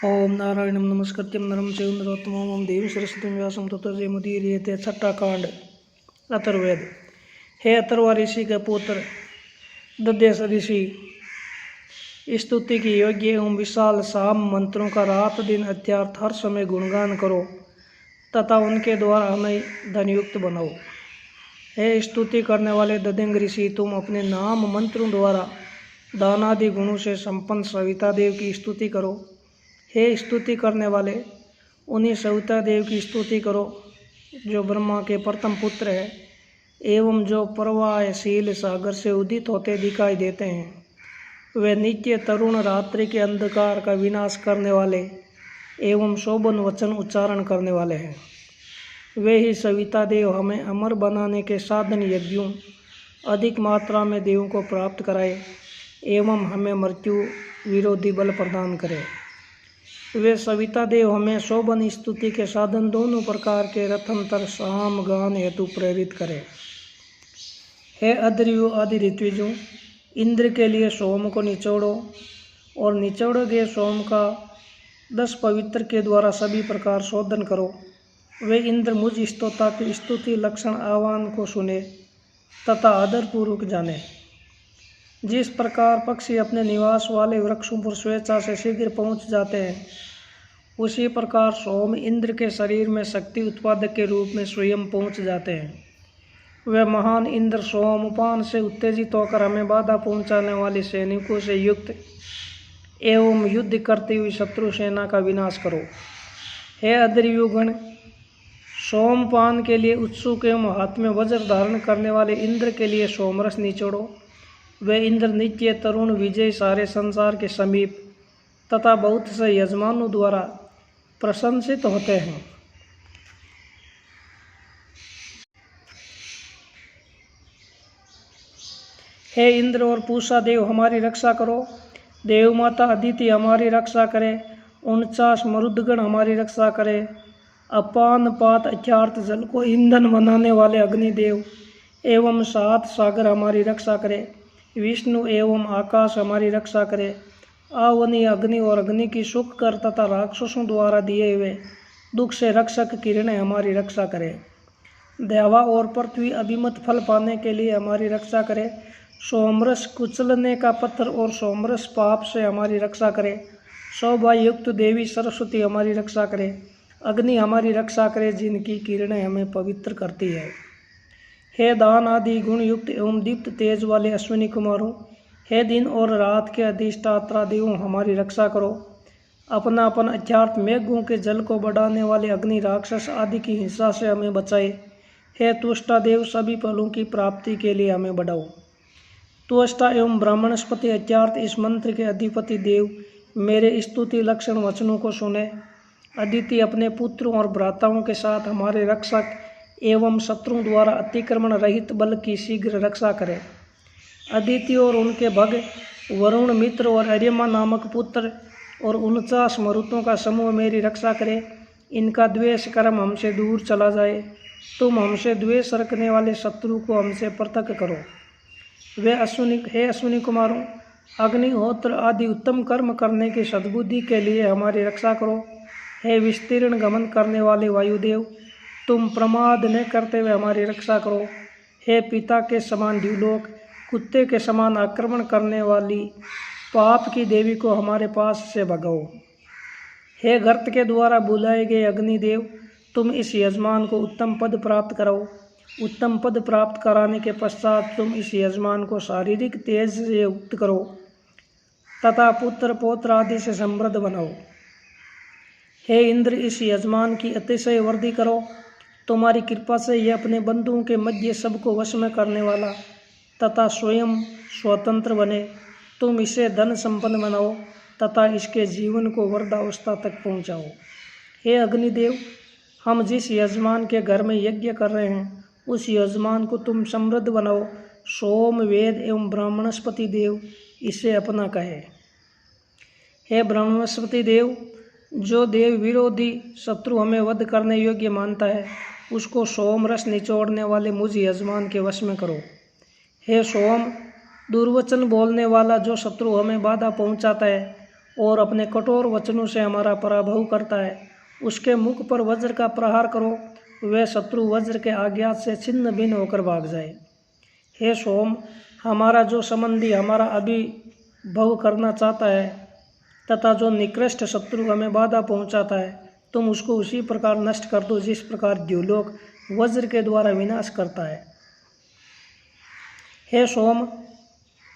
ओम नारायणं नमस्कृत्यं नरं चैव नरोत्तमं देवीं सरस्वतीं व्यासं ततो जयमुदीरयेते। छठा कांड अथर्ववेद। हे अथर्व ऋषि के पुत्र दध्यस ऋषि, स्तुति की योग्य एवं विशाल साम मंत्रों का रात दिन अत्यर्थ हर समय गुणगान करो तथा उनके द्वारा हमें धनयुक्त बनाओ। हे स्तुति करने वाले दध्यंग ऋषि, तुम अपने नाम मंत्रों द्वारा दानादि गुणों से संपन्न सविता देव की स्तुति करो। हे स्तुति करने वाले, उन्हीं सविता देव की स्तुति करो जो ब्रह्मा के प्रथम पुत्र है एवं जो प्रवाहशील सागर से उदित होते दिखाई देते हैं। वे नित्य तरुण रात्रि के अंधकार का विनाश करने वाले एवं शोभन वचन उच्चारण करने वाले हैं। वे ही सविता देव हमें अमर बनाने के साधन यज्ञों अधिक मात्रा में देवों को प्राप्त कराए एवं हमें मृत्यु विरोधी बल प्रदान करे। वे सविता देव हमें शोभन स्तुति के साधन दोनों प्रकार के रथंतर साम गान हेतु प्रेरित करें। हे अद्रियो आदि ऋत्विजों, इंद्र के लिए सोम को निचोड़ो और निचोड़े गए सोम का 10 पवित्र के द्वारा सभी प्रकार शोधन करो। वे इंद्र मुझ स्तोता की स्तुति लक्षण आह्वान को सुने तथा आदरपूर्वक जाने। जिस प्रकार पक्षी अपने निवास वाले वृक्षों पर स्वेच्छा से शीघ्र पहुंच जाते हैं, उसी प्रकार सोम इंद्र के शरीर में शक्ति उत्पादक के रूप में स्वयं पहुंच जाते हैं। वे महान इंद्र सोमपान से उत्तेजित होकर हमें बाधा पहुंचाने वाले सैनिकों से युक्त एवं युद्ध करती हुई शत्रु सेना का विनाश करो। हे अद्रियुगण, सोमपान के लिए उत्सुक एवं हाथ में वज्र धारण करने वाले इंद्र के लिए सोमरस निचोड़ो। वे इंद्र नित्य तरुण विजय सारे संसार के समीप तथा बहुत से यजमानों द्वारा प्रशंसित होते हैं। हे इंद्र और पूषा देव, हमारी रक्षा करो। देव माता अदिति हमारी रक्षा करे। 49 मरुदगण हमारी रक्षा करे। अपान पात अत्यार्थ जल को ईंधन बनाने वाले अग्निदेव एवं 7 सागर हमारी रक्षा करे। विष्णु एवं आकाश हमारी रक्षा करे। आवनी अग्नि और अग्नि की सुख कर तथा राक्षसों द्वारा दिए हुए दुख से रक्षक किरणें हमारी रक्षा करे। देवा और पृथ्वी अभिमत फल पाने के लिए हमारी रक्षा करे। सोमरस कुचलने का पत्थर और सोमरस पाप से हमारी रक्षा करे। शोभा युक्त देवी सरस्वती हमारी रक्षा करे। अग्नि हमारी रक्षा करे, जिनकी किरणें हमें पवित्र करती है। हे दान आदि गुण युक्त एवं दीप्त तेज वाले अश्विनी कुमारों, हे दिन और रात के अधिष्ठाता देवों, हमारी रक्षा करो। अपना अपन अत्यार्थ मेघों के जल को बढ़ाने वाले अग्नि राक्षस आदि की हिंसा से हमें बचाए। हे तुष्टा देव, सभी फलों की प्राप्ति के लिए हमें बढ़ाओ। तुष्टा एवं ब्राह्मणस्पति अत्यार्थ इस मंत्र के अधिपति देव मेरे स्तुति लक्षण वचनों को सुने। अदिति अपने पुत्रों और भ्राताओं के साथ हमारे रक्षक एवं शत्रुओं द्वारा अतिक्रमण रहित बल की शीघ्र रक्षा करे। अदिति और उनके भग वरुण मित्र और अर्यमा नामक पुत्र और 49 मरुतों का समूह मेरी रक्षा करे। इनका द्वेष कर्म हमसे दूर चला जाए। तुम हमसे द्वेष रखने वाले शत्रु को हमसे पृथक करो। हे अश्विनी कुमारों, अग्निहोत्र आदि उत्तम कर्म करने की सद्बुद्धि के लिए हमारी रक्षा करो। हे विस्तीर्ण गमन करने वाले वायुदेव, तुम प्रमाद न करते हुए हमारी रक्षा करो। हे पिता के समान द्युलोक, कुत्ते के समान आक्रमण करने वाली पाप की देवी को हमारे पास से भगाओ। हे गर्त के द्वारा बुलाए गए अग्निदेव, तुम इस यजमान को उत्तम पद प्राप्त कराओ। उत्तम पद प्राप्त कराने के पश्चात तुम इस यजमान को शारीरिक तेज से युक्त करो तथा पुत्र पौत्र आदि से समृद्ध बनाओ। हे इंद्र, इस यजमान की अतिशय वृद्धि करो। तुम्हारी कृपा से यह अपने बंधुओं के मध्य सबको वश में करने वाला तथा स्वयं स्वतंत्र बने। तुम इसे धन संपन्न बनाओ तथा इसके जीवन को वृद्धावस्था तक पहुँचाओ। हे अग्निदेव, हम जिस यजमान के घर में यज्ञ कर रहे हैं उस यजमान को तुम समृद्ध बनाओ। सोम वेद एवं ब्राह्मणस्पति देव इसे अपना कहे। हे ब्रह्मस्पति देव, जो देव विरोधी शत्रु हमें वध करने योग्य मानता है, उसको सोम रस निचोड़ने वाले मुझ यजमान के वश में करो। हे सोम, दुर्वचन बोलने वाला जो शत्रु हमें बाधा पहुंचाता है, और अपने कठोर वचनों से हमारा पराभव करता है, उसके मुख पर वज्र का प्रहार करो, वह शत्रु वज्र के आघात से छिन्न भिन्न होकर भाग जाए। हे सोम, हमारा जो संबंधी हमारा अभिभव करना चाहता है तथा जो निकृष्ट शत्रु हमें बाधा पहुंचाता है, तुम उसको उसी प्रकार नष्ट कर दो जिस प्रकार द्युलोक वज्र के द्वारा विनाश करता है। हे सोम,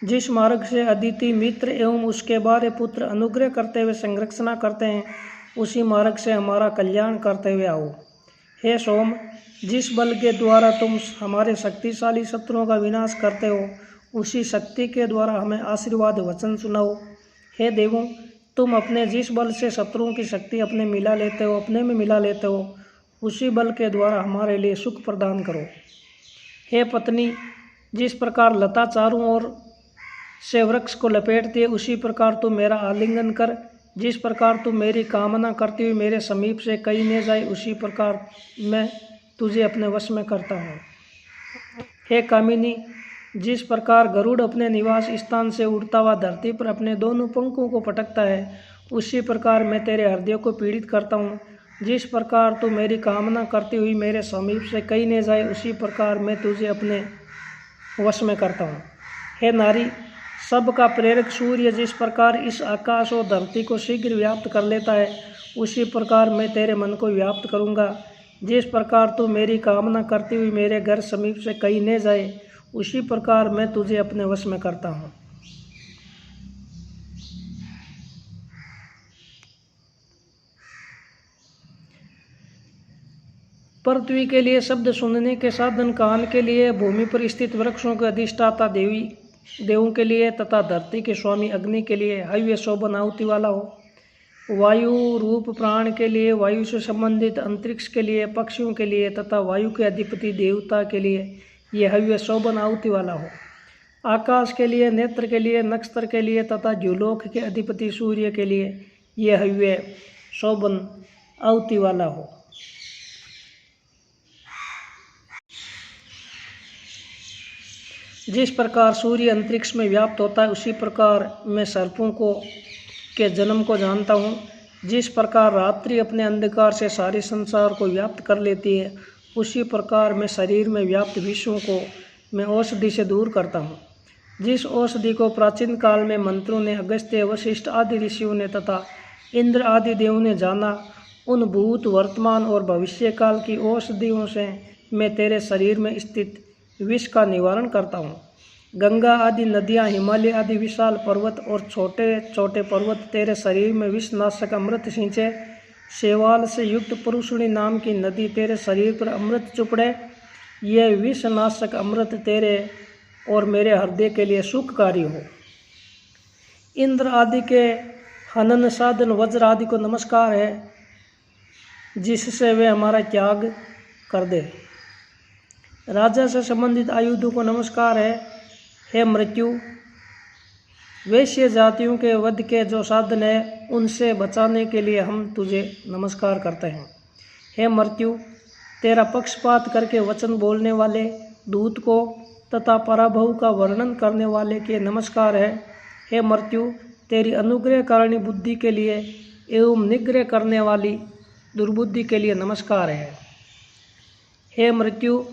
जिस मार्ग से अदिति मित्र एवं उसके बारे पुत्र अनुग्रह करते हुए संरक्षणा करते हैं, उसी मार्ग से हमारा कल्याण करते हुए आओ। हे सोम, जिस बल के द्वारा तुम हमारे शक्तिशाली शत्रुओं का विनाश करते हो, उसी शक्ति के द्वारा हमें आशीर्वाद वचन सुनाओ। हे देवों, तुम अपने जिस बल से शत्रुओं की शक्ति अपने में मिला लेते हो, उसी बल के द्वारा हमारे लिए सुख प्रदान करो। हे पत्नी, जिस प्रकार लता चारों ओर से वृक्ष को लपेटती है, उसी प्रकार तुम मेरा आलिंगन कर। जिस प्रकार तुम मेरी कामना करती हुई मेरे समीप से कहीं न जाए, उसी प्रकार मैं तुझे अपने वश में करता हूँ। हे कामिनी, जिस प्रकार गरुड़ अपने निवास स्थान से उड़ता हुआ धरती पर अपने दोनों पंखों को पटकता है, उसी प्रकार मैं तेरे हृदय को पीड़ित करता हूँ। जिस प्रकार तू मेरी कामना करती हुई मेरे समीप से कहीं न जाए, उसी प्रकार मैं तुझे अपने वश में करता हूँ। हे नारी, सबका प्रेरक सूर्य जिस प्रकार इस आकाश और धरती को शीघ्र व्याप्त कर लेता है, उसी प्रकार मैं तेरे मन को व्याप्त करूँगा। जिस प्रकार तू मेरी कामना करती हुई मेरे घर समीप से कहीं न जाए, उसी प्रकार मैं तुझे अपने वश में करता हूँ। पृथ्वी के लिए शब्द सुनने के साधन, कान के लिए भूमि पर स्थित वृक्षों के अधिष्ठाता देवों के लिए तथा धरती के स्वामी अग्नि के लिए हव्य शोभन आहुति वाला हो। वायु रूप प्राण के लिए, वायु से संबंधित अंतरिक्ष के लिए, पक्षियों के लिए तथा वायु के अधिपति देवता के लिए यह हव्य शोभन आहुति वाला हो। आकाश के लिए, नेत्र के लिए, नक्षत्र के लिए तथा द्युलोक के अधिपति सूर्य के लिए यह हव्य शोभन आहुति वाला हो। जिस प्रकार सूर्य अंतरिक्ष में व्याप्त होता है, उसी प्रकार मैं सर्पों के जन्म को जानता हूँ। जिस प्रकार रात्रि अपने अंधकार से सारे संसार को व्याप्त कर लेती है, उसी प्रकार मैं शरीर में व्याप्त विषयों को मैं औषधि से दूर करता हूँ। जिस औषधि को प्राचीन काल में मंत्रों ने, अगस्त्य, वशिष्ठ आदि ऋषियों ने तथा इंद्र आदि देवों ने जाना, उन भूत, वर्तमान और भविष्य काल की औषधियों से मैं तेरे शरीर में स्थित विष का निवारण करता हूँ। गंगा आदि नदियाँ, हिमालय आदि विशाल पर्वत और छोटे छोटे पर्वत तेरे शरीर में विषनाशक अमृत सिंचे। शैवाल से युक्त पुरुषिणी नाम की नदी तेरे शरीर पर अमृत चुपड़े। यह विषनाशक अमृत तेरे और मेरे हृदय के लिए सुखकारी हो। इंद्र आदि के हनन साधन वज्र आदि को नमस्कार है, जिससे वे हमारा त्याग कर दे। राजा से संबंधित आयुधों को नमस्कार है। हे मृत्यु, वैश्य जातियों के वध के जो साधन है, उनसे बचाने के लिए हम तुझे नमस्कार करते हैं। हे मृत्यु, तेरा पक्षपात करके वचन बोलने वाले दूत को तथा पराभव का वर्णन करने वाले के नमस्कार है। हे मृत्यु, तेरी अनुग्रहकारिणी बुद्धि के लिए एवं निग्रह करने वाली दुर्बुद्धि के लिए नमस्कार है। हे मृत्यु,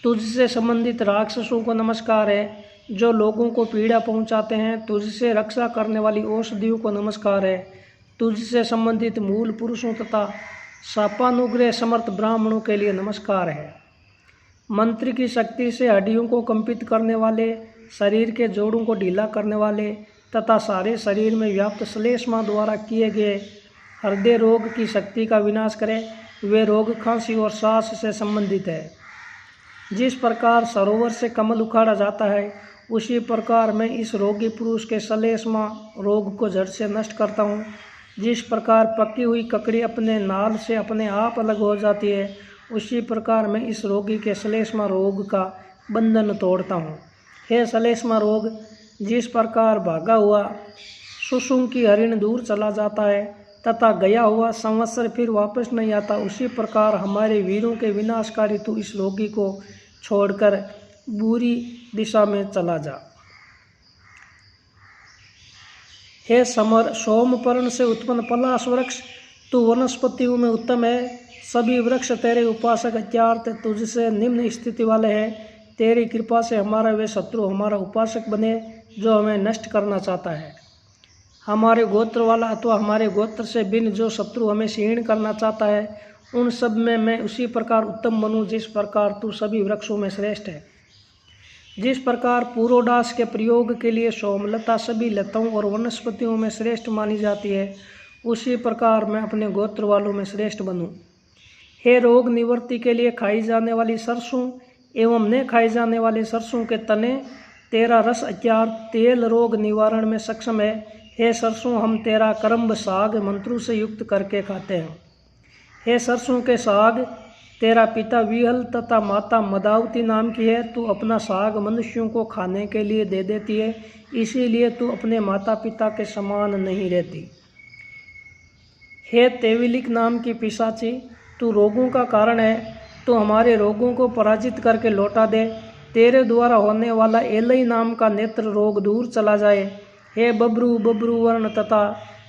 तुझसे संबंधित राक्षसों को नमस्कार है, जो लोगों को पीड़ा पहुंचाते हैं। तुझसे रक्षा करने वाली औषधियों को नमस्कार है। तुझसे संबंधित मूल पुरुषों तथा शापानुग्रह समर्थ ब्राह्मणों के लिए नमस्कार है। मंत्र की शक्ति से हड्डियों को कंपित करने वाले, शरीर के जोड़ों को ढीला करने वाले तथा सारे शरीर में व्याप्त श्लेष्मा द्वारा किए गए हृदय रोग की शक्ति का विनाश करे। वे रोग खांसी और सांस से संबंधित है। जिस प्रकार सरोवर से कमल उखाड़ा जाता है, उसी प्रकार मैं इस रोगी पुरुष के श्लेष्मा रोग को जड़ से नष्ट करता हूँ। जिस प्रकार पकी हुई ककड़ी अपने नाल से अपने आप अलग हो जाती है, उसी प्रकार मैं इस रोगी के श्लेष्मा रोग का बंधन तोड़ता हूँ। हे श्लेष्मा रोग, जिस प्रकार भागा हुआ सुषुम की हरिण दूर चला जाता है तथा गया हुआ संवत्सर फिर वापस नहीं आता, उसी प्रकार हमारे वीरों के विनाशकारी तू इस रोगी को छोड़कर बुरी दिशा में चला जा। हे समर सोमपर्ण से उत्पन्न पलाश वृक्ष, तू वनस्पतियों में उत्तम है। सभी वृक्ष तेरे उपासक अत्यार्थ तुझसे निम्न स्थिति वाले हैं। तेरी कृपा से हमारा वे शत्रु हमारा उपासक बने जो हमें नष्ट करना चाहता है। हमारे गोत्र वाला अथवा हमारे गोत्र से भिन्न जो शत्रु हमें क्षीण करना चाहता है, उन सब में मैं उसी प्रकार उत्तम बनूं जिस प्रकार तू सभी वृक्षों में श्रेष्ठ है। जिस प्रकार पूरोडास के प्रयोग के लिए सोमलता सभी लताओं और वनस्पतियों में श्रेष्ठ मानी जाती है, उसी प्रकार मैं अपने गोत्र वालों में श्रेष्ठ बनूं। हे रोग निवृत्ति के लिए खाई जाने वाली सरसों एवं न खाई जाने वाले सरसों के तने, तेरा रस अत्यार तेल रोग निवारण में सक्षम है। हे सरसों, हम तेरा करम्ब साग मंत्रों से युक्त करके खाते हैं। हे सरसों के साग, तेरा पिता विहल तथा माता मदावती नाम की है। तू अपना साग मनुष्यों को खाने के लिए दे देती है, इसीलिए तू अपने माता पिता के समान नहीं रहती। हे तेविलिक नाम की पिशाची, तू रोगों का कारण है। तू हमारे रोगों को पराजित करके लौटा दे। तेरे द्वारा होने वाला एलई नाम का नेत्र रोग दूर चला जाए। हे बब्रू वर्ण तथा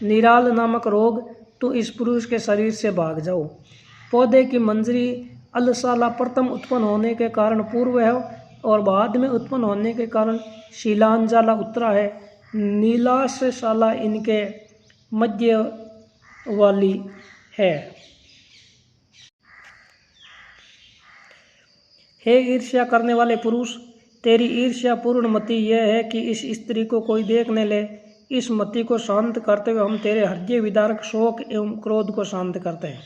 निराल नामक रोग, तू इस पुरुष के शरीर से भाग जाओ। पौधे की मंजरी अलसाला प्रथम उत्पन्न होने के कारण पूर्व है और बाद में उत्पन्न होने के कारण शीलांजाला उत्तरा है। नीलाशाला इनके मध्य वाली है। हे ईर्ष्या करने वाले पुरुष, तेरी ईर्ष्या पूर्ण मति यह है कि इस स्त्री को कोई देख न ले। इस मति को शांत करते हुए हम तेरे हृदय विदारक शोक एवं क्रोध को शांत करते हैं।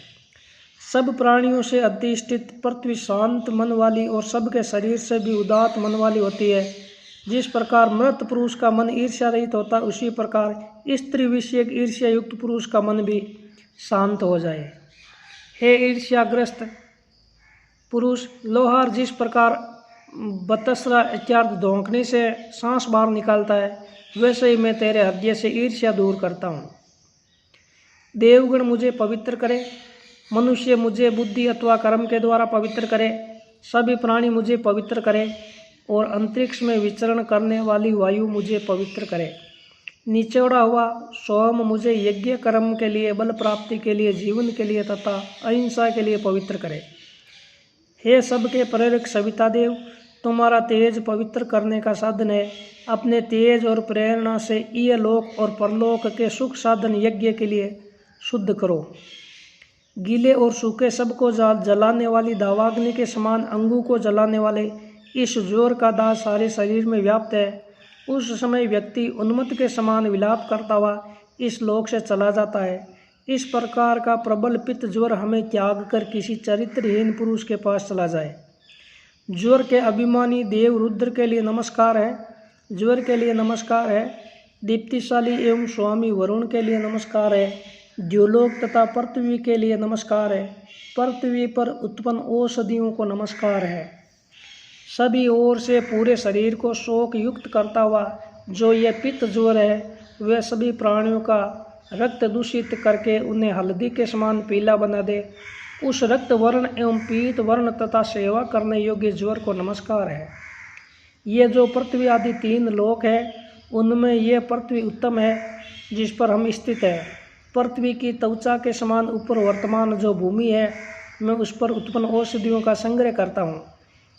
सब प्राणियों से अधिष्ठित पृथ्वी शांत मन वाली और सबके शरीर से भी उदात मन वाली होती है। जिस प्रकार मृत पुरुष का मन ईर्ष्या रहित होता है, उसी प्रकार स्त्री विषयक ईर्ष्या युक्त पुरुष का मन भी शांत हो जाए। हे ईर्ष्याग्रस्त पुरुष, लोहार जिस प्रकार बतसरा इत्यादि धोंकने से सांस बाहर निकालता है, वैसे ही मैं तेरे हृदय से ईर्ष्या दूर करता हूँ। देवगण मुझे पवित्र करे, मनुष्य मुझे बुद्धि अथवा कर्म के द्वारा पवित्र करे, सभी प्राणी मुझे पवित्र करे और अंतरिक्ष में विचरण करने वाली वायु मुझे पवित्र करे। निचोड़ा हुआ सोम मुझे यज्ञ कर्म के लिए, बल प्राप्ति के लिए, जीवन के लिए तथा अहिंसा के लिए पवित्र करे। हे सबके प्रेरक सविता देव, तुम्हारा तेज पवित्र करने का साधन है। अपने तेज और प्रेरणा से ये लोक और परलोक के सुख साधन यज्ञ के लिए शुद्ध करो। गीले और सूखे सबको जलाने वाली दावाग्नि के समान अंगों को जलाने वाले इस जोर का दाह सारे शरीर में व्याप्त है। उस समय व्यक्ति उन्मत्त के समान विलाप करता हुआ इस लोक से चला जाता है। इस प्रकार का प्रबल पित्त ज्वर हमें त्याग कर किसी चरित्रहीन पुरुष के पास चला जाए। ज्वर के अभिमानी देव रुद्र के लिए नमस्कार है। ज्वर के लिए नमस्कार है। दीप्तिशाली एवं स्वामी वरुण के लिए नमस्कार है। द्युलोक तथा पृथ्वी के लिए नमस्कार है। पृथ्वी पर उत्पन्न औषधियों को नमस्कार है। सभी ओर से पूरे शरीर को शोक युक्त करता हुआ जो ये पित्त ज्वर है, वह सभी प्राणियों का रक्त दूषित करके उन्हें हल्दी के समान पीला बना दे। उस रक्त वर्ण एवं पीत वर्ण तथा सेवा करने योग्य ज्वर को नमस्कार है। ये जो पृथ्वी आदि 3 लोक है, उनमें यह पृथ्वी उत्तम है जिस पर हम स्थित है। पृथ्वी की त्वचा के समान ऊपर वर्तमान जो भूमि है, मैं उस पर उत्पन्न औषधियों का संग्रह करता हूँ।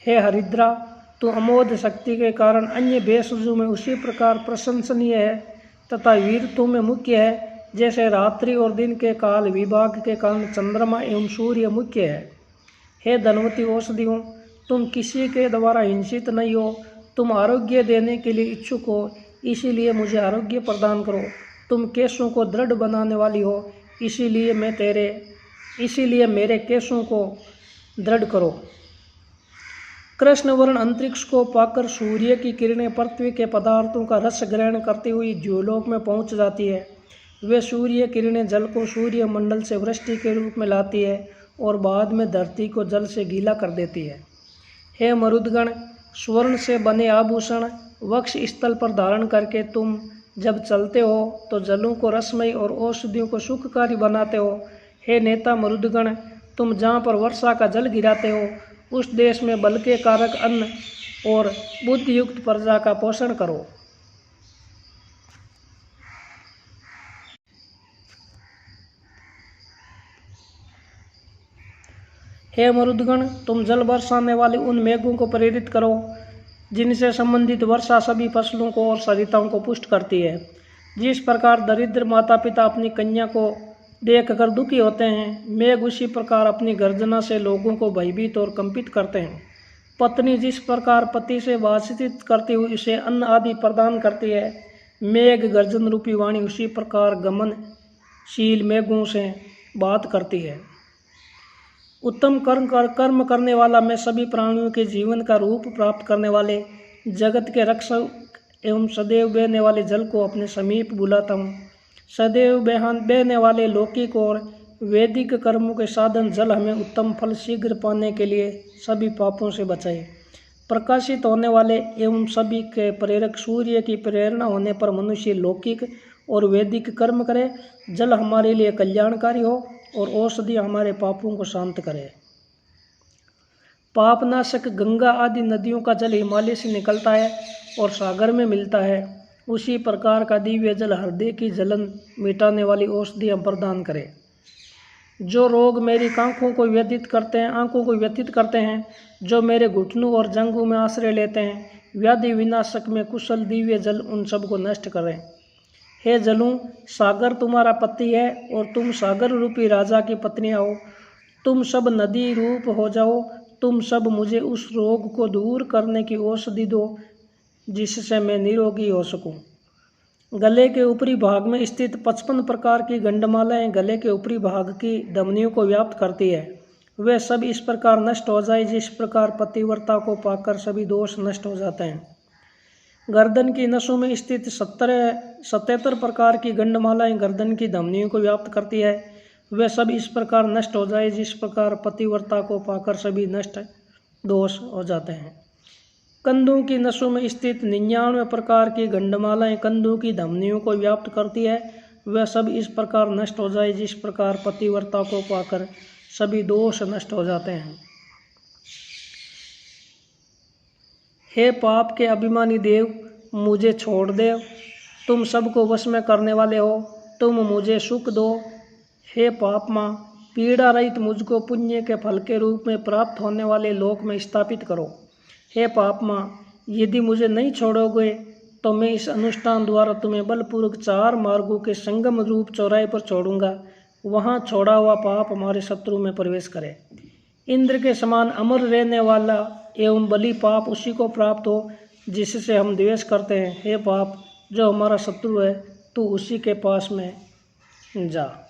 हे हरिद्रा, तो अमोघ शक्ति के कारण अन्य भेषजों में उसी प्रकार प्रशंसनीय है तथा वीरत्व में मुख्य है जैसे रात्रि और दिन के काल विभाग के कारण चंद्रमा एवं सूर्य मुख्य है। हे धनवती औषधियों, तुम किसी के द्वारा हिंसित नहीं हो। तुम आरोग्य देने के लिए इच्छुक हो, इसीलिए मुझे आरोग्य प्रदान करो। तुम केशों को दृढ़ बनाने वाली हो, इसीलिए मेरे केशों को दृढ़ करो। कृष्ण वर्ण अंतरिक्ष को पाकर सूर्य की किरणें पृथ्वी के पदार्थों का रस ग्रहण करती हुई द्युलोक में पहुंच जाती है। वे सूर्य किरणें जल को सूर्य मंडल से वृष्टि के रूप में लाती है और बाद में धरती को जल से गीला कर देती है। हे मरुदगण, स्वर्ण से बने आभूषण वक्ष स्थल पर धारण करके तुम जब चलते हो तो जलों को रसमय और औषधियों को सुखकारी बनाते हो। हे नेता मरुदगण, तुम जहाँ पर वर्षा का जल गिराते हो, उस देश में बल के कारक अन्न और बुद्धियुक्त प्रजा का पोषण करो। हे मरुदगण, तुम जल बरसाने वाले उन मेघों को प्रेरित करो जिनसे संबंधित वर्षा सभी फसलों को और सरिताओं को पुष्ट करती है। जिस प्रकार दरिद्र माता पिता अपनी कन्या को देखकर दुखी होते हैं, मेघ उसी प्रकार अपनी गर्जना से लोगों को भयभीत और कंपित करते हैं। पत्नी जिस प्रकार पति से बातचीत करती हुई उसे अन्न आदि प्रदान करती है, मेघ गर्जन रूपी वाणी उसी प्रकार गमनशील मेघों से बात करती है। उत्तम कर्म करने वाला मैं सभी प्राणियों के जीवन का रूप प्राप्त करने वाले जगत के रक्षक एवं सदैव बहने वाले जल को अपने समीप बुलाता हूँ। सदैव बहने वाले लौकिक और वैदिक कर्मों के साधन जल हमें उत्तम फल शीघ्र पाने के लिए सभी पापों से बचाए। प्रकाशित होने वाले एवं सभी के प्रेरक सूर्य की प्रेरणा होने पर मनुष्य लौकिक और वैदिक कर्म करे। जल हमारे लिए कल्याणकारी हो और औषधि हमारे पापों को शांत करे। पापनाशक गंगा आदि नदियों का जल हिमालय से निकलता है और सागर में मिलता है, उसी प्रकार का दिव्य जल हृदय की जलन मिटाने वाली औषधियाँ प्रदान करे। जो रोग मेरी आँखों को व्यतीत करते हैं, जो मेरे घुटनों और जंघों में आश्रय लेते हैं, व्याधि विनाशक में कुशल दिव्य जल उन सबको नष्ट करें। हे जलों, सागर तुम्हारा पति है और तुम सागर रूपी राजा की पत्नियां हो। तुम सब नदी रूप हो जाओ। तुम सब मुझे उस रोग को दूर करने की औषधि दो जिससे मैं निरोगी हो सकूं। गले के ऊपरी भाग में स्थित 55 प्रकार की गंडमालाएं गले के ऊपरी भाग की धमनियों को व्याप्त करती है। वे सब इस प्रकार नष्ट हो जाए जिस प्रकार पतिव्रता को पाकर सभी दोष नष्ट हो जाते हैं। गर्दन की नसों में स्थित 77 प्रकार की गंडमालाएं गर्दन की धमनियों को व्याप्त करती है। वे सब इस प्रकार नष्ट हो जाए जिस प्रकार पतिव्रता को पाकर सभी नष्ट दोष हो जाते हैं। कंधों की नसों में स्थित 99 प्रकार की गंडमालाएं कंधों की धमनियों को व्याप्त करती है। वे सब इस प्रकार नष्ट हो जाए जिस प्रकार पतिव्रता को पाकर सभी दोष नष्ट हो जाते हैं। हे पाप के अभिमानी देव, मुझे छोड़ दे। तुम सबको वश में करने वाले हो, तुम मुझे सुख दो। हे पापमा, पीड़ा रहित मुझको पुण्य के फल के रूप में प्राप्त होने वाले लोक में स्थापित करो। हे पापमा, यदि मुझे नहीं छोड़ोगे तो मैं इस अनुष्ठान द्वारा तुम्हें बलपूर्वक 4 मार्गों के संगम रूप चौराहे पर छोड़ूंगा। वहाँ छोड़ा हुआ पाप हमारे शत्रु में प्रवेश करे। इंद्र के समान अमर रहने वाला एवं बलि पाप उसी को प्राप्त हो जिससे हम द्वेष करते हैं। हे पाप, जो हमारा शत्रु है, तू उसी के पास में जा।